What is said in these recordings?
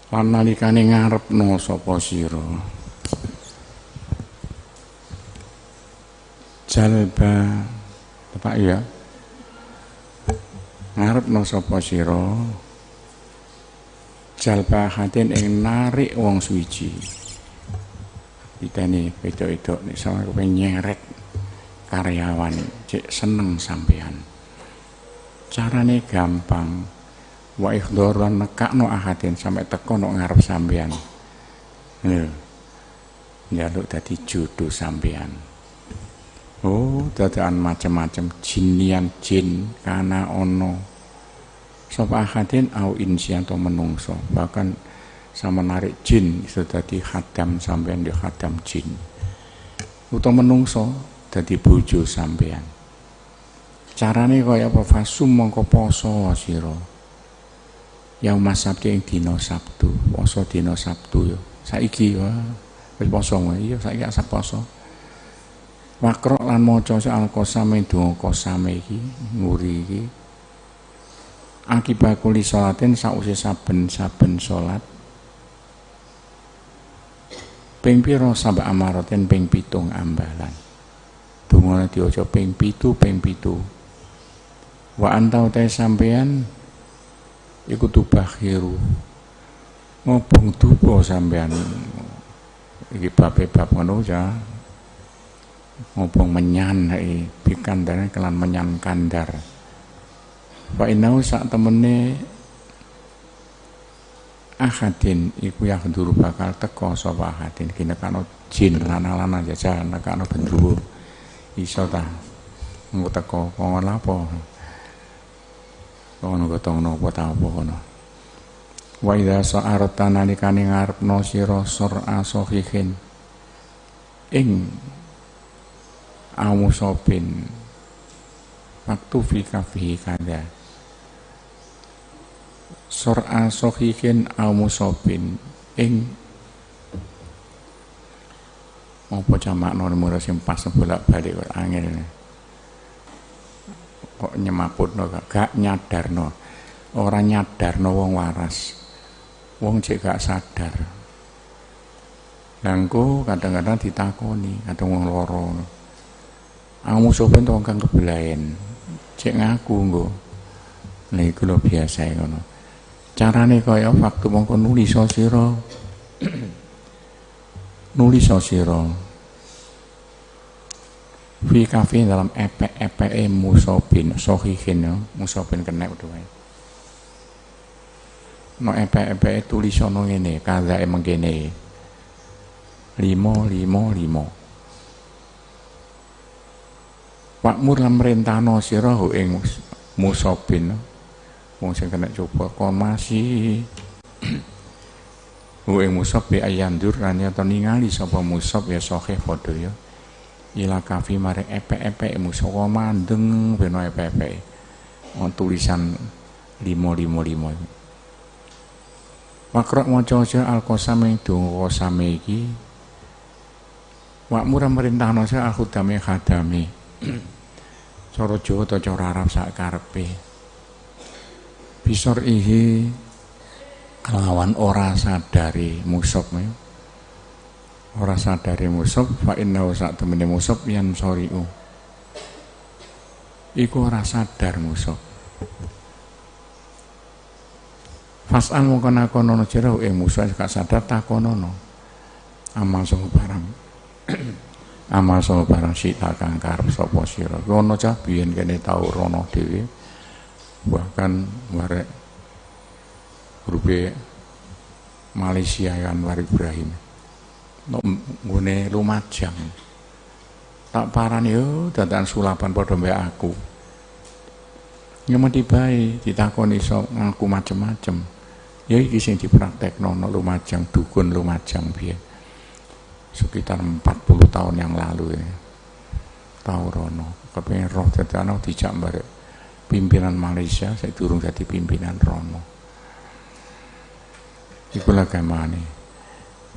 lan nalikane ngarepno sapa sira jalba Bapak ya ngarepno sapa sira jalba hatin ing narik wong suci diteni wedok-wedok nek sama kepengin nyeret karyawan cek seneng sampean carane gampang wa ikhdoran nekakno ahadin sampai teko nok ngarep sampean lho njaluk dadi jodoh sampean oh dadakan macam-macam jinian jin kana ono sapa ahadin au insian to menungso bahkan sama narik jin iso dadi khadam sampean di khadam jin utawa menungso dadi bojo sampean carane kaya apa fasum mongko poso sira yaum sabtu ing dina Sabtu poso dina Sabtu yo saiki wah wis poso iya saiki asap poso makro lan maca al-qasam donga qasam iki nguri iki akibat kuli salatin sause saben-saben salat ping pira sabak amaraten ping 7 ambalan donga diwaca ping 7 wa anta utai sampean iku tubakhiru ngobong dupa sampean iki bab ngono ya ngobong menyan bikandane kelan menyan kandar wa inau sak temene ahadin iku yahduru bakal teko sapa ahadin kene kana jin lanang-lanang jajal nekano gendruwo iso ta engko teko kok lapo kono gotongno apa ta apa kono wa idza sa'arta nalikane ngarepno sira sur'a sahihin ing amusopin waktu fi kafihi kada sur'a sahihin amusopin ing apa jamakno nomor sing pas bolak-balik kok angel kok nyemaputno gak nyadarno ora nyadarno wong waras wong cek gak sadar langko kadang-kadang ditakoni kadang wong loro kamu sopen to kang kebelaen cek ngaku nggo lha iku lho biasa ngono carane kaya waktu mongko nulis sira nulis sira fi kafe dalam epek musopin sohihin ya musopin kena udah wae no epek tulisono ngene kaza emang gene 5 Pakmur lan merintahno sira ing musopin wong sing kena coba kon masih ing musop bi ayandur lan yen ningali sapa musop ya sohih padha ya ila kafi mare epek musawa mandeng beno epek on tulisan 555 makro maca al-qasam ing donga qasam iki wakmur merintahno sa al-khudame khadami cara Jawa ta cara Arab sak karepe bisor ihi kelawan ora sadari musop ora sadari musab fa inna sak temene musab yan soriu iku ora sadar musab fasal mongko nakono jero ing musab gak sadar takonono amal sing barang amal sing barang sita kang karep sapa sira ono cah biyen kene tau rono dhewe bahkan warek grupe Malaysia Anwar Ibrahim nggone Lumajang tak parani yo dadakan sulapan padha mbek aku nyemeti bae ditakoni iso ngaku macem-macem ya iki sing dipraktekno nang Lumajang dukun Lumajang biyen sekitar 40 tahun yang lalu ya tau rono kepengin roh dadane dijak barek pimpinan Malaysia saya durung dadi pimpinan rono iku lha gamane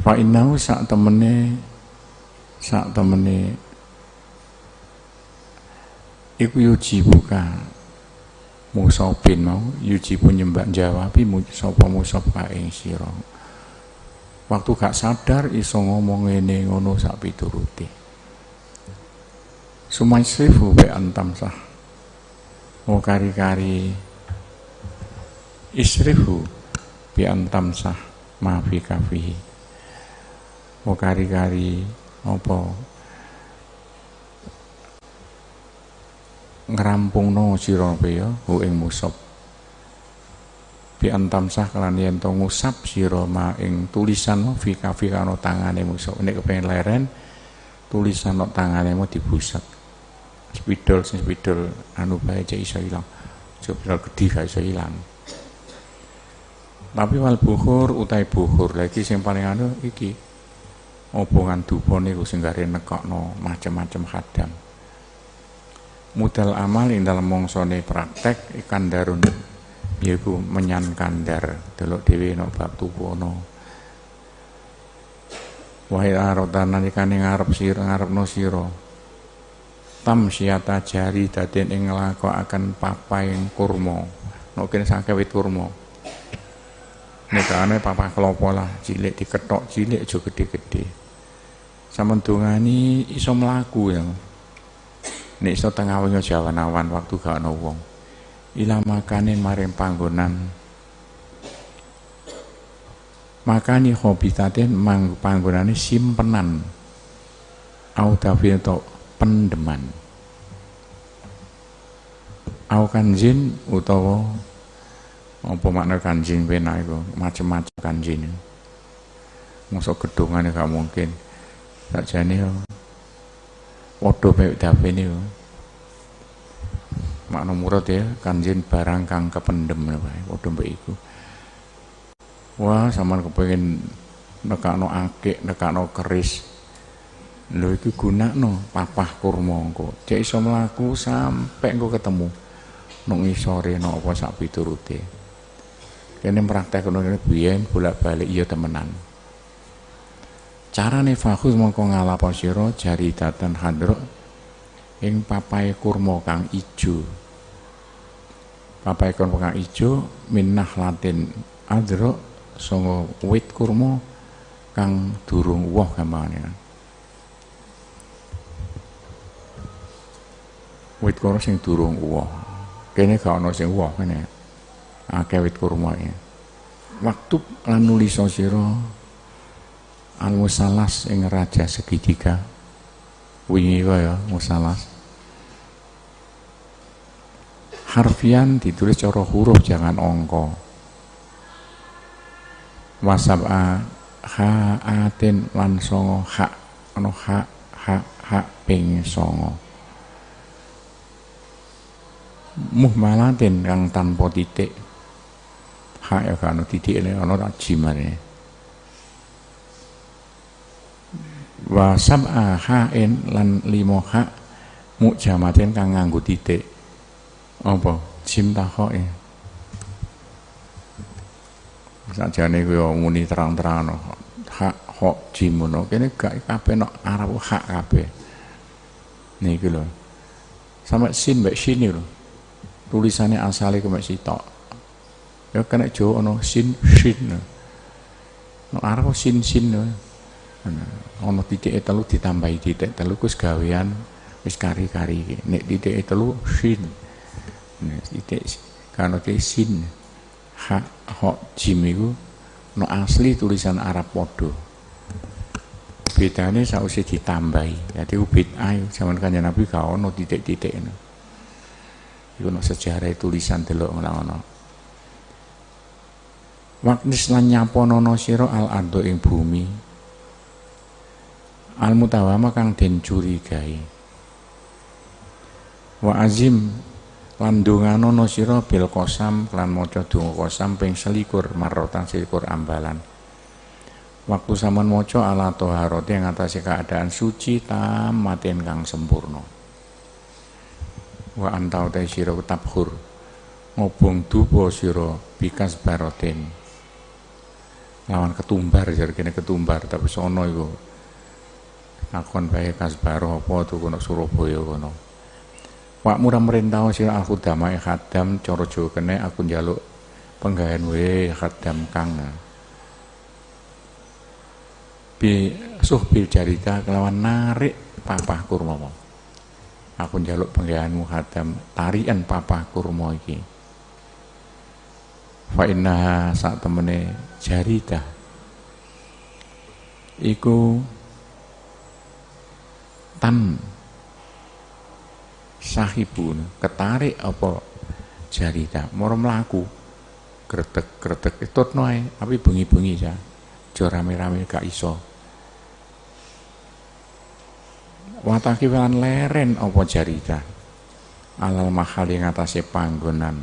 fa innahu sak temene iku yuji buka musabin mau yuji penyembah jawabi sapa musab ka ing sira. Waktu gak sadar iso ngomong ngene ngono sak piturute. Sumaisrifu be antam sah. O kari-kari isrifu bi antam sah maafi kafihi. O kari-kari apa ngrampungno sira ya hu ing musab bi antam sah kelan yen to ngusap sira ma ing tulisan fi kafi kana tangane musab nek kepengin leren tulisan nok tangane mau dibusat spidol anu bae cek iso ilang spidol gedhi gak iso ilang tapi wal buhur utai buhur lagi sing paling anu iki omongan dupa niku sing gare nekokno macam-macam khadam. Mudal amal ing dalam mongsone praktek ikan darun yaiku menyan kandar delok dhewe no bab tuwono. Wahai arotan nalikane ngarepno sira. Tam siyata jari daden ing nglakokaken papaing kurma. Nek kene sak wit kurma. Nekane papa klopo lah cilik diketok cilik aja gede-gede. Sampeyan dongani iso mlaku ya. Nek iso tengah wengi jawan-awan waktu gak ana wong. Ila makane maring panggonan. Makani hobitaten mang panggonane simpenan. Autafito pendeman. Au kanjin utawa apa makna kanjin penak iku macam-macam kanjin. Mosok gedungane gak mungkin. Sakjane yo padha mek dape niku. Makna murad ya kanjin barang kang kependem wae padha mbek iku. Wah, sampean kepengin nekakno akik, nekakno keris. Lho iki gunakno papah kurma engko. Cek iso mlaku sampe engko ketemu. Nang isore nang apa sak piturute. Kene praktek ngono kene biyen bolak-balik iya temenan. Carane fakhuz mongko ngalapo sira jari datan hadro ing papahe kurma kang ijo. Papahe kurma kang ijo minnah latin adro sanga wit kurma kang durung woh gamane. Wit kurma sing durung woh. Kene gak ana sing woh kene. Akeh wit kurma iki. Waktu lan nulis sira Al-Musalas ing raja segitiga wingi kaya musalas harfian ditulis cara huruf jangan angka wasab'a ha'atin lan songo hak ana hak ping songo muhmalatin kang tanpa titik hak ya kan titik ana jimane wa sab'a ha'in lan 5 hak mujamatin kang nganggo titik apa jim takhoke sakjane kuwi muni terang-terang hak hok jim ngono kene gak kabeh nok Arab hak kabeh niki lho sampe sin mbek sin lho tulisane asale kemek sitok ya kena Jawa ana sin sin nok Arab sin lho ana titike telu ditambahi titik telu kus gawean wis kari-kari iki nek titike telu sin nek titik kan oke sin ha ho jim iku no asli tulisan Arab padha bedane sausé ditambahi dadi bid'ah zaman Kanjeng Nabi gak ono titik-titik iku no sejarah tulisan delok ngono waknis lan nyaponono sira al-ardo ing bumi al-mutawama kang den curigai wa azim lan ndongano sira bil qasam lan maca donga qasam ping 21 marotan 21 ambalan waktu sampean maca ala thaharati ing atase keadaan suci tamaten kang sempurna wa antau ta sira tabhur ngobong dupa sira bikas baroten lawan ketumbar jar kene ketumbar tapi sono iku akon bae kasbaro apa tuku nang Surabaya kono Wak murah merintah sira aku damai khadam cara Jawa kene aku njaluk penggawean we khadam kang bi suh bil jarita kelawan narik papah kurma. Aku njaluk penggaweanmu khadam tarian papah kurma iki. Fa innaha sak temene jarita iku tan sahibun ketarik apa jarita moro mlaku gretek-gretek itutno ae tapi bengi-bengi ya aja rame-rame gak iso wataki lan leren apa jarita alal mahal ing atase panggonan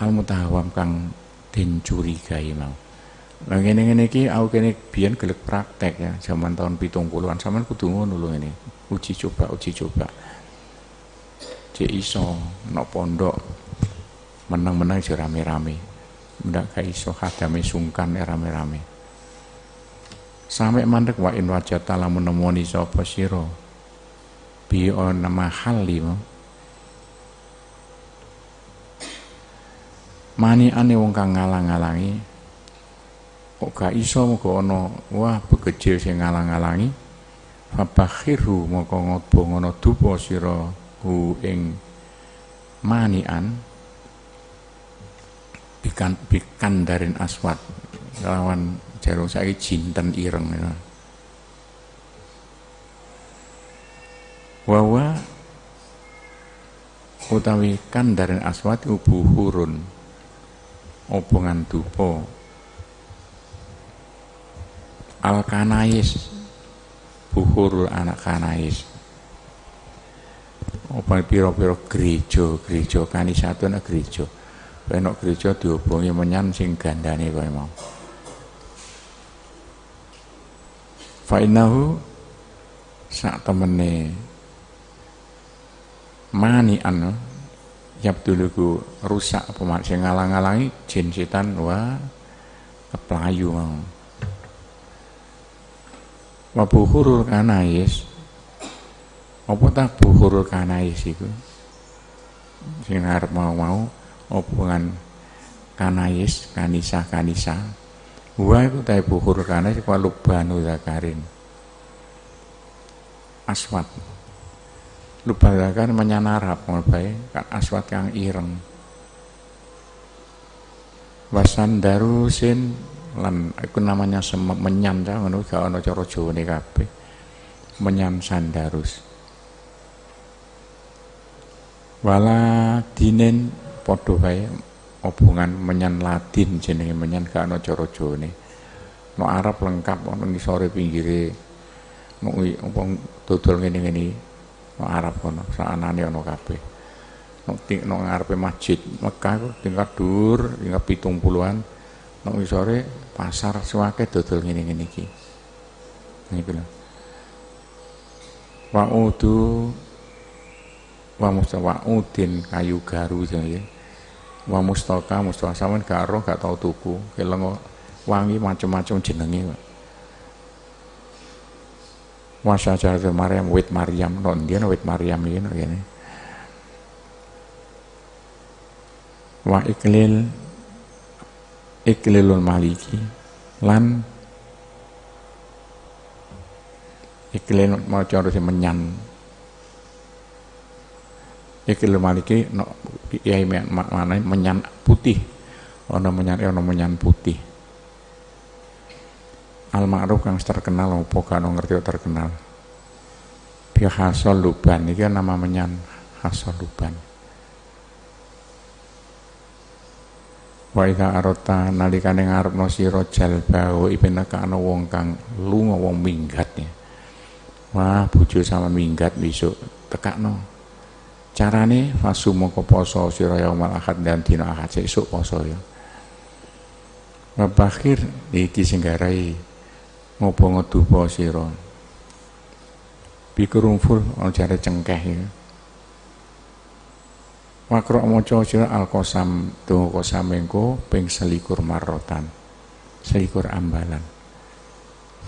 al mutahawam kang den curigai mau. Lah ngene-ngene iki aku kene biyen gelek praktek ya zaman tahun 70-an sampean kudu ngono lho ngene. Uji coba. Cek iso nek pondok menang-menang aja rame-rame. Ndak gak iso khadame sungkan rame-rame. Sampai mandek wa in wajata lamun nemoni sapa sira. Bi ana mahal lima. Mani ane wong kang ngalang-alangi kok gak iso muga ana wah begejil sing ngalang-alangi fabakhiru moko ngobong ana dupa sira hu ing manian bikan darin aswat lawan jarum saiki jinten ireng ya. Wawa utawi kan darin aswat ubuhurun obongan dupa al kanais buhur anak kanais apa pira-pira gereja kanisatun gereja enak gereja diobongi menyan sing gandane kowe mau fa innahu sak temene manian yabduluku rusak apa sing ngalang-alangi jin setan wah keplayu mau wa buhurul kanais apa tak buhurul kanais iku sing arep mau omongan kanais kanisa wa iku ta buhurul kanais iku lubanu zakarin aswat lubanu zakarin menyanarap bae kan aswat kang ireng wasan darusin lan iku namanya menyan ta ngono gak ana cara Jawane kabeh menyan sandarus wala dinen padha wae obongan menyan Latin jenenge menyan gak ana cara Jawane no Arab lengkap ana ngisore pinggire no apa dodol ngene-ngene no Arab kono saanane ana kabeh no ngarepe masjid Mekah tingkat dhuwur tingkat 70-an no ngisore pasar suwake dodol ngene-ngene iki. Niku lho. Wa'udu wa mustawa'udin kayu garu jenenge. Wa mustaka sampean karo gak tau tuku, keleng wangi macam-macam jenenge. Wa syajaratul Maryam wit Maryam non dia wit Maryam iki ngene. Wa iklilul maliki lan iklil mau cara menyan iklilul maliki no kiai mana menyan putih ana menyan putih al ma'ruf kang terkenal apa kan ngerti terkenal bi hasol luban iki nama menyan hasol luban. Wa idza arata nalikane ngarepno sira jalbau ibnaka ana wong kang lunga wong minggat ya. Wah bojo sama minggat besok tekakno. Carane fasumoko poso sira yaumul ahad dan dina ahad sesuk poso ya. Wa bakhir iki sing garai ngopo ngedupa sira. Bikurungful ana jare cengkeh ya. Makro maca sira al-qasam donga qasam engko ping 21 marrotan 21 ambalan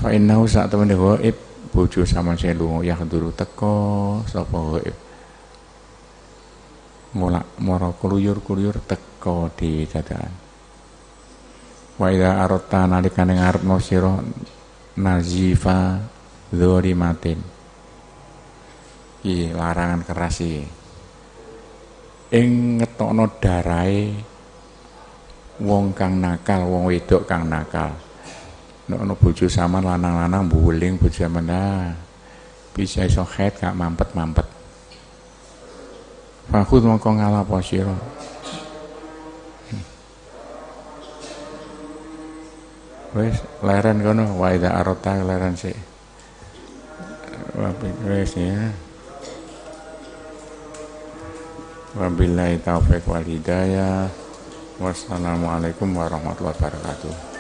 fa innahu sak temene ghaib bojo sampean sing lunga ya nduru teko sapa ghaib ngolak mara kluyur-kluyur teka dhewe dadakan. Wa idza aratta nalikane ngarepno sira nazifa dzalimatin. Iki larangan keras iki. Ing ngetokno darahe wong kang nakal, wong wedok kang nakal. Nek ana bojo sampean lanang-lanang mbuling bojo sampean bisa iso head gak mampet-mampet. Fakhud mongko ngalapo sira. Wis leren kono wa idza arata leren sik. Wis ya. Wabillahi taufiq wal hidayah. Wassalamualaikum warahmatullahi wabarakatuh.